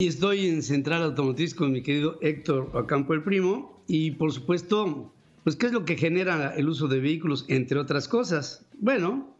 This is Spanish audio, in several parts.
Y estoy en Central Automotriz con mi querido Héctor Ocampo el Primo y por supuesto, pues ¿qué es lo que genera el uso de vehículos, entre otras cosas? Bueno,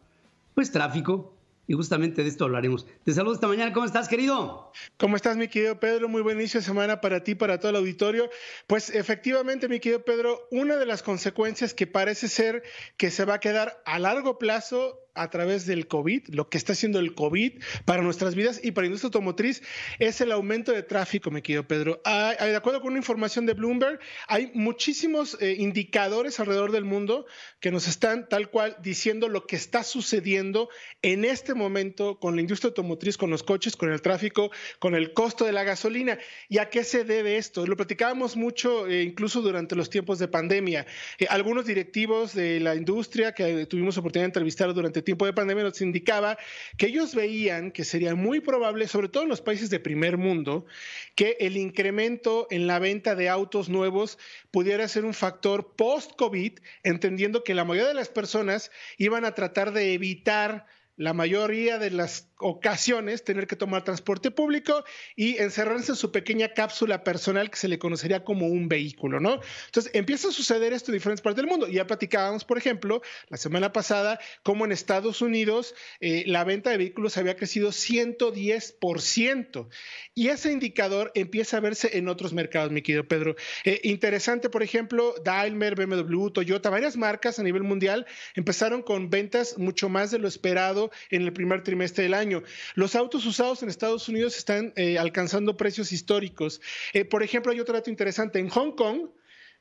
pues tráfico y justamente de esto hablaremos. Te saludo esta mañana, ¿cómo estás, querido? ¿Cómo estás, mi querido Pedro? Muy buen inicio de semana para ti, para todo el auditorio. Pues efectivamente, mi querido Pedro, una de las consecuencias que parece ser que se va a quedar a largo plazo a través del COVID, lo que está haciendo el COVID para nuestras vidas y para la industria automotriz, es el aumento de tráfico, mi querido Pedro. De acuerdo con una información de Bloomberg, hay muchísimos indicadores alrededor del mundo que nos están tal cual diciendo lo que está sucediendo en este momento con la industria automotriz, con los coches, con el tráfico, con el costo de la gasolina. ¿Y a qué se debe esto? Lo platicábamos mucho incluso durante los tiempos de pandemia. Algunos directivos de la industria que tuvimos oportunidad de entrevistar durante tiempo de pandemia nos indicaba que ellos veían que sería muy probable, sobre todo en los países de primer mundo, que el incremento en la venta de autos nuevos pudiera ser un factor post-COVID, entendiendo que la mayoría de las personas iban a tratar de evitar la mayoría de las ocasiones tener que tomar transporte público y encerrarse en su pequeña cápsula personal que se le conocería como un vehículo, ¿no? Entonces empieza a suceder esto en diferentes partes del mundo. Ya platicábamos, por ejemplo, la semana pasada, cómo en Estados Unidos la venta de vehículos había crecido 110%. Y ese indicador empieza a verse en otros mercados, mi querido Pedro. Interesante, por ejemplo, Daimler, BMW, Toyota, varias marcas a nivel mundial empezaron con ventas mucho más de lo esperado en el primer trimestre del año. Los autos usados en Estados Unidos están alcanzando precios históricos. Por ejemplo, hay otro dato interesante. En Hong Kong,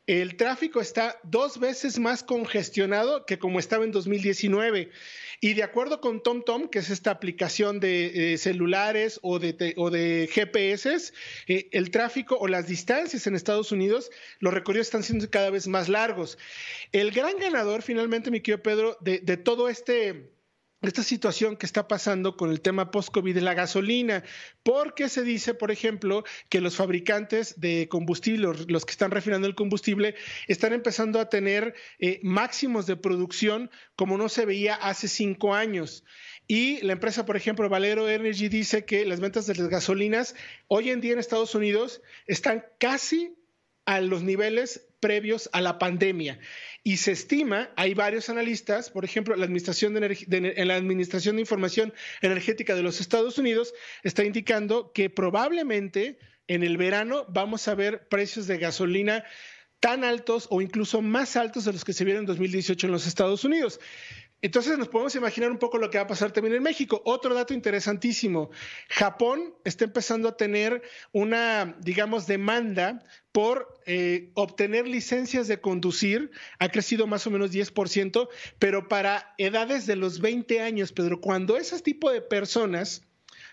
el tráfico está 2 veces más congestionado que como estaba en 2019. Y de acuerdo con TomTom, que es esta aplicación de celulares o de GPS, el tráfico o las distancias en Estados Unidos, los recorridos están siendo cada vez más largos. El gran ganador, finalmente, mi querido Pedro, de todo esta situación que está pasando con el tema post-COVID de la gasolina, porque se dice, por ejemplo, que los fabricantes de combustible, los que están refinando el combustible, están empezando a tener máximos de producción como no se veía hace 5 años. Y la empresa, por ejemplo, Valero Energy, dice que las ventas de las gasolinas hoy en día en Estados Unidos están casi a los niveles previos a la pandemia. Y se estima, hay varios analistas, por ejemplo, la Administración de Información Energética de los Estados Unidos está indicando que probablemente en el verano vamos a ver precios de gasolina tan altos o incluso más altos de los que se vieron en 2018 en los Estados Unidos. Entonces nos podemos imaginar un poco lo que va a pasar también en México. Otro dato interesantísimo, Japón está empezando a tener una, digamos, demanda por obtener licencias de conducir, ha crecido más o menos 10%, pero para edades de los 20 años, Pedro, cuando ese tipo de personas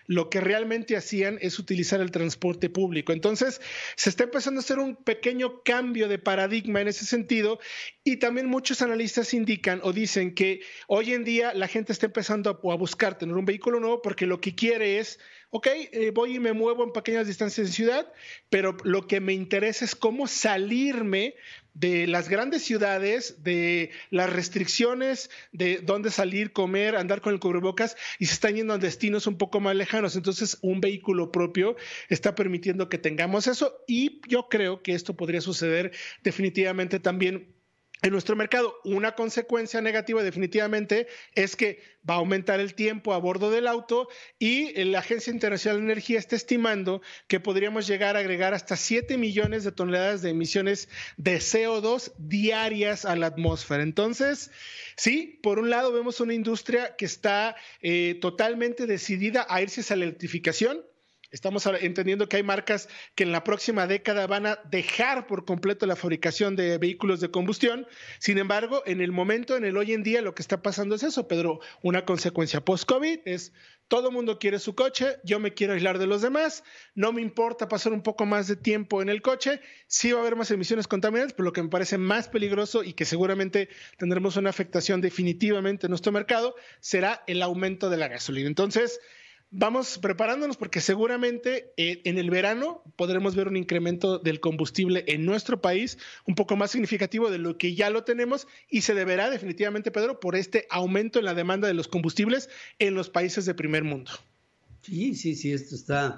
lo que realmente hacían es utilizar el transporte público. Entonces, se está empezando a hacer un pequeño cambio de paradigma en ese sentido y también muchos analistas indican o dicen que hoy en día la gente está empezando a buscar tener un vehículo nuevo porque lo que quiere es, voy y me muevo en pequeñas distancias en ciudad, pero lo que me interesa es cómo salirme de las grandes ciudades, de las restricciones de dónde salir, comer, andar con el cubrebocas y se están yendo a destinos un poco más lejanos. Entonces, un vehículo propio está permitiendo que tengamos eso y yo creo que esto podría suceder definitivamente también en nuestro mercado. Una consecuencia negativa definitivamente es que va a aumentar el tiempo a bordo del auto y la Agencia Internacional de Energía está estimando que podríamos llegar a agregar hasta 7 millones de toneladas de emisiones de CO2 diarias a la atmósfera. Entonces, sí, por un lado vemos una industria que está totalmente decidida a irse hacia la electrificación. Estamos entendiendo que hay marcas que en la próxima década van a dejar por completo la fabricación de vehículos de combustión. Sin embargo, en el momento, en el hoy en día, lo que está pasando es eso, Pedro. Una consecuencia post-COVID es todo el mundo quiere su coche, yo me quiero aislar de los demás, no me importa pasar un poco más de tiempo en el coche, sí va a haber más emisiones contaminantes, pero lo que me parece más peligroso y que seguramente tendremos una afectación definitivamente en nuestro mercado será el aumento de la gasolina. Entonces, vamos preparándonos porque seguramente en el verano podremos ver un incremento del combustible en nuestro país un poco más significativo de lo que ya lo tenemos y se deberá definitivamente, Pedro, por este aumento en la demanda de los combustibles en los países de primer mundo. Sí, esto está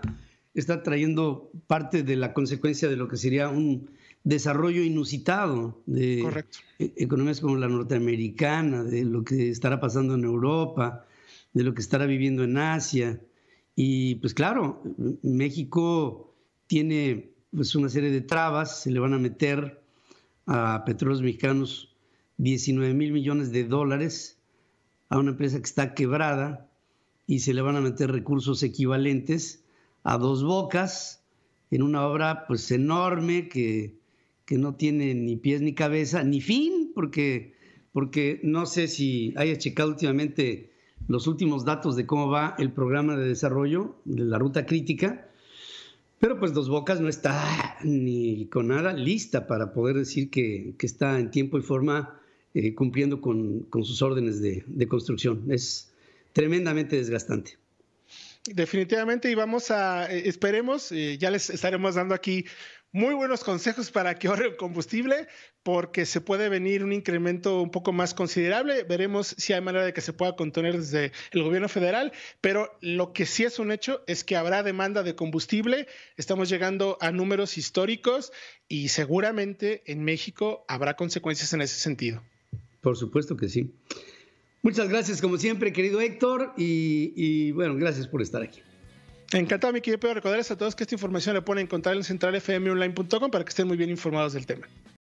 está trayendo parte de la consecuencia de lo que sería un desarrollo inusitado de economías como la norteamericana, de lo que estará pasando en Europa, de lo que estará viviendo en Asia. Y pues claro, México tiene pues una serie de trabas, se le van a meter a Petróleos Mexicanos 19 mil millones de dólares a una empresa que está quebrada y se le van a meter recursos equivalentes a Dos Bocas en una obra pues enorme que no tiene ni pies ni cabeza ni fin, porque no sé si haya checado últimamente los últimos datos de cómo va el programa de desarrollo de la ruta crítica, pero pues Dos Bocas no está ni con nada lista para poder decir que está en tiempo y forma cumpliendo con sus órdenes de construcción. Es tremendamente desgastante. Definitivamente, y esperemos, ya les estaremos dando aquí muy buenos consejos para que ahorren combustible, porque se puede venir un incremento un poco más considerable. Veremos si hay manera de que se pueda contener desde el gobierno federal, pero lo que sí es un hecho es que habrá demanda de combustible. Estamos llegando a números históricos y seguramente en México habrá consecuencias en ese sentido. Por supuesto que sí. Muchas gracias, como siempre, querido Héctor, y bueno, gracias por estar aquí. Encantado, mi querido Pedro. Recordarles a todos que esta información la pueden encontrar en centralfmonline.com para que estén muy bien informados del tema.